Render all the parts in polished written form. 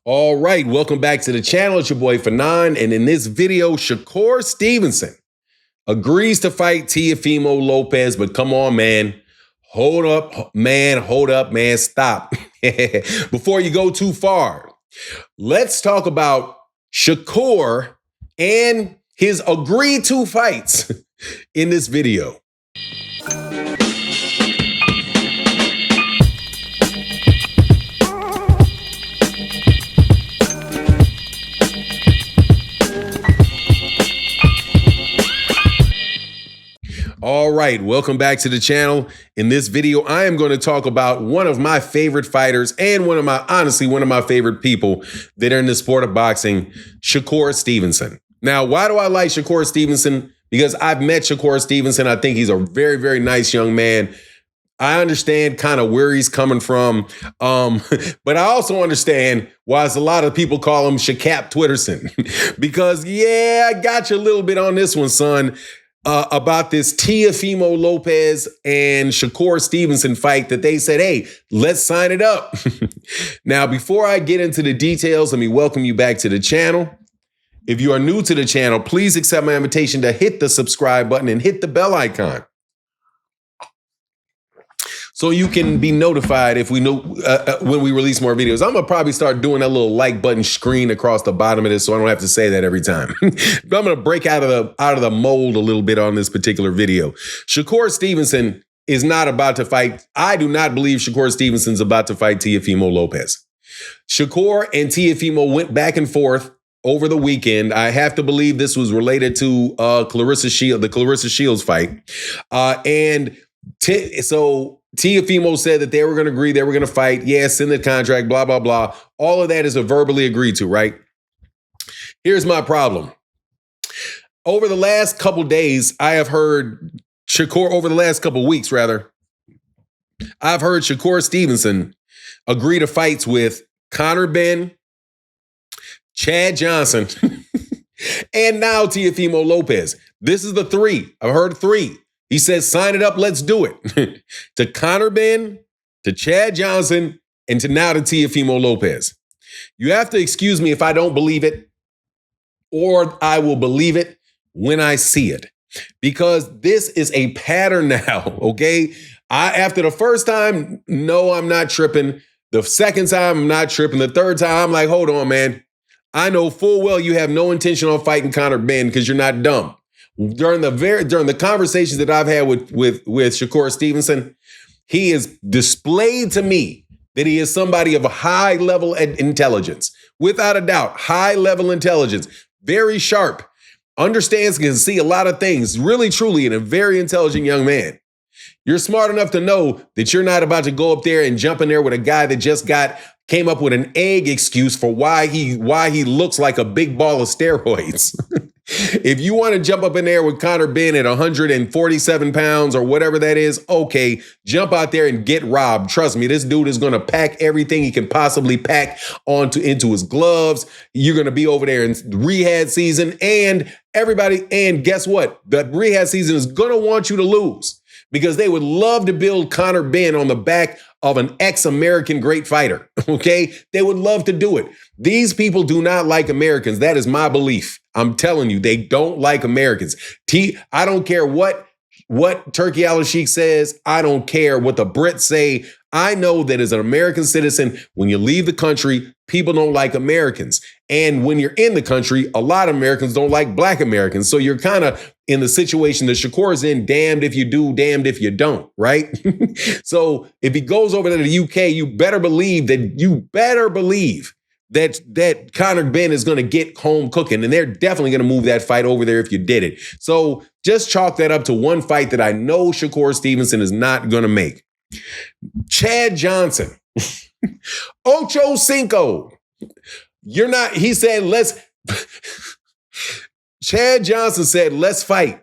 All right, welcome back to the channel. It's your boy Fanon, and in this video, Shakur Stevenson agrees to fight Teofimo Lopez, but come on, man. Hold up, man, stop. Before you go too far, let's talk about Shakur and his agreed to fights in this video. All right, welcome back to the channel. In this video, I am going to talk about one of my favorite fighters and honestly, one of my favorite people that are in the sport of boxing, Shakur Stevenson. Now, why do I like Shakur Stevenson? Because I've met Shakur Stevenson. I think he's a very, very nice young man. I understand kind of where he's coming from, but I also understand why a lot of people call him Shakap Twitterson. Because, yeah, I got you a little bit on this one, son. About this Teofimo Lopez and Shakur Stevenson fight that they said, hey, let's sign it up. Now, before I get into the details, let me welcome you back to the channel. If you are new to the channel, please accept my invitation to hit the subscribe button and hit the bell icon so you can be notified if we know when we release more videos. I'm gonna probably start doing that little like button screen across the bottom of this, so I don't have to say that every time. But I'm gonna break out of the mold a little bit on this particular video. Shakur Stevenson is not about to fight. I do not believe Shakur Stevenson's about to fight Teofimo Lopez. Shakur and Teofimo went back and forth over the weekend. I have to believe this was related to the Clarissa Shields fight, so Teofimo said that they were going to agree, they were going to fight. Yes, in the contract, blah, blah, blah. All of that is verbally agreed to, right? Here's my problem. Over the last couple days, over the last couple weeks, rather, I've heard Shakur Stevenson agree to fights with Benn, Chad Johnson, and now Teofimo Lopez. This is the three. I've heard three. He says, sign it up, let's do it. To Benn, to Chad Johnson, and to now to Teofimo Lopez. You have to excuse me if I don't believe it, or I will believe it when I see it. Because this is a pattern now, okay? After the first time, no, I'm not tripping. The second time, I'm not tripping. The third time, I'm like, hold on, man. I know full well you have no intention on fighting Benn because you're not dumb. During the conversations that I've had with Shakur Stevenson, he has displayed to me that he is somebody of a high level of intelligence. Without a doubt, high level intelligence, very sharp, understands, can see a lot of things, really, truly, and a very intelligent young man. You're smart enough to know that you're not about to go up there and jump in there with a guy that just came up with an egg excuse for why he looks like a big ball of steroids. If you want to jump up in there with Benn at 147 pounds or whatever that is, okay, jump out there and get robbed. Trust me, this dude is going to pack everything he can possibly pack into his gloves. You're going to be over there in rehab season, and guess what? The rehab season is going to want you to lose because they would love to build Benn on the back of an ex-American great fighter, okay? They would love to do it. These people do not like Americans. That is my belief. I'm telling you, they don't like Americans. I don't care what Turkey Al-Sheikh says. I don't care what the Brits say. I know that as an American citizen, when you leave the country, people don't like Americans. And when you're in the country, a lot of Americans don't like Black Americans. So you're kind of in the situation that Shakur is in, damned if you do, damned if you don't, right? So if he goes over to the UK, you better believe that Conor Benn is going to get home cooking, and they're definitely going to move that fight over there if you did it. So just chalk that up to one fight that I know Shakur Stevenson is not going to make. Chad Johnson, Ocho Cinco. He said, Chad Johnson said, let's fight.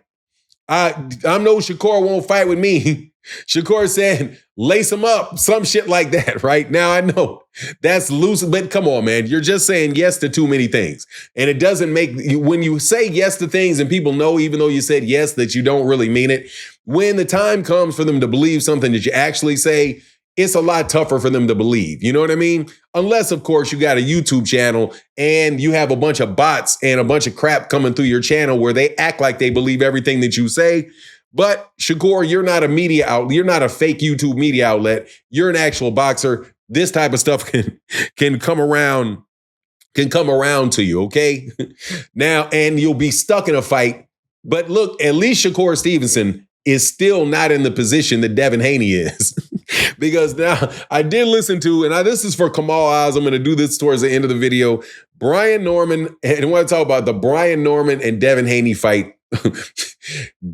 I know Shakur won't fight with me. Shakur said, lace him up, some shit like that, right? Now, I know that's loose, but come on, man. You're just saying yes to too many things. And it doesn't when you say yes to things and people know, even though you said yes, that you don't really mean it, when the time comes for them to believe something that you actually say, it's a lot tougher for them to believe. You know what I mean? Unless, of course, you got a YouTube channel and you have a bunch of bots and a bunch of crap coming through your channel where they act like they believe everything that you say. But Shakur, you're not a media outlet. You're not a fake YouTube media outlet. You're an actual boxer. This type of stuff can come around to you, okay? Now, and you'll be stuck in a fight. But look, at least Shakur Stevenson is still not in the position that Devin Haney is. Because now I did listen to, and this is for Kamal Oz, I'm going to do this towards the end of the video, Brian Norman, and I want to talk about the Brian Norman and Devin Haney fight.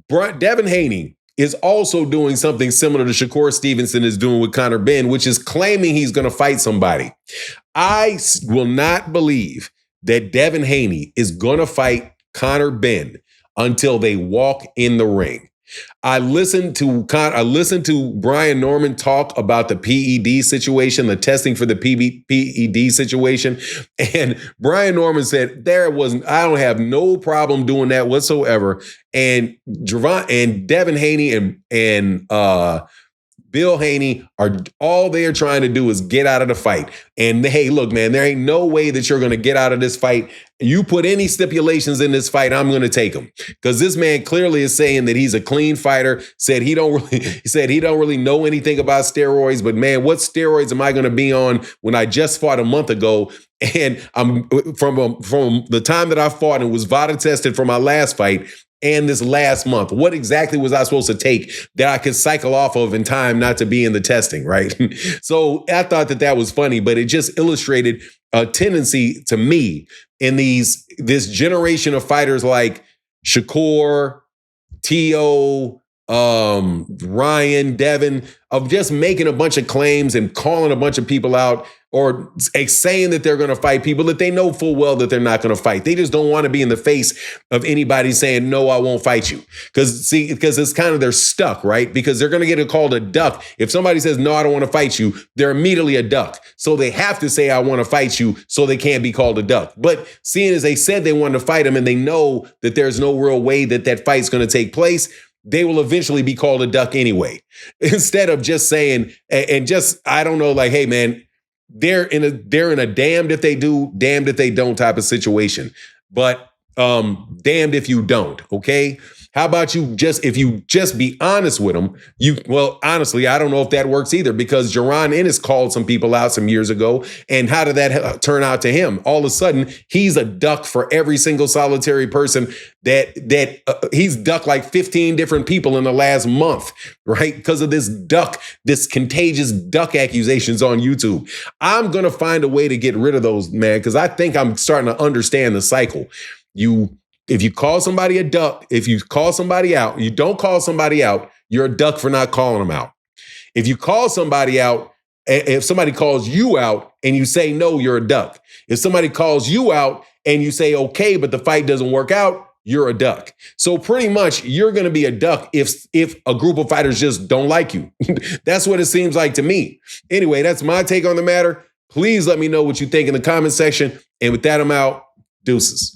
Devin Haney is also doing something similar to Shakur Stevenson is doing with Conor Benn, which is claiming he's going to fight somebody. I will not believe that Devin Haney is going to fight Conor Benn until they walk in the ring. I listened to Brian Norman talk about the PED situation, the testing for the PED situation. And Brian Norman said, I don't have no problem doing that whatsoever. And Devin Haney and Bill Haney all they're trying to do is get out of the fight. And hey, look, man, there ain't no way that you're going to get out of this fight. You put any stipulations in this fight, I'm going to take them. Because this man clearly is saying that he's a clean fighter, said he don't really know anything about steroids. But man, what steroids am I going to be on when I just fought a month ago? And I'm from the time that I fought and was VADA tested for my last fight and this last month, what exactly was I supposed to take that I could cycle off of in time not to be in the testing, right? So I thought that was funny, but it just illustrated a tendency to me in this generation of fighters like Shakur, Teo, Ryan, Devin, of just making a bunch of claims and calling a bunch of people out or saying that they're going to fight people that they know full well that they're not going to fight. They just don't want to be in the face of anybody saying, no, I won't fight you. Because it's kind of, they're stuck, right? Because they're going to get called a duck. If somebody says, no, I don't want to fight you, they're immediately a duck. So they have to say, I want to fight you, so they can't be called a duck. But seeing as they said they wanted to fight him and they know that there's no real way that fight's going to take place, they will eventually be called a duck anyway. Instead of just saying, and just, I don't know, like, hey, man, they're in a damned if they do, damned if they don't type of situation. But damned if you don't, okay? How about if you just be honest with them? Well, honestly, I don't know if that works either, because Jaron Ennis called some people out some years ago. And how did that turn out to him? All of a sudden, he's a duck for every single solitary person that he's ducked like 15 different people in the last month, right? Because of this contagious duck accusations on YouTube. I'm going to find a way to get rid of those, man, because I think I'm starting to understand the cycle. If you call somebody a duck, if you call somebody out, you don't call somebody out, you're a duck for not calling them out. If you call somebody out, if somebody calls you out and you say no, you're a duck. If somebody calls you out and you say okay, but the fight doesn't work out, you're a duck. So pretty much you're going to be a duck if a group of fighters just don't like you. That's what it seems like to me. Anyway, that's my take on the matter. Please let me know what you think in the comment section. And with that, I'm out. Deuces.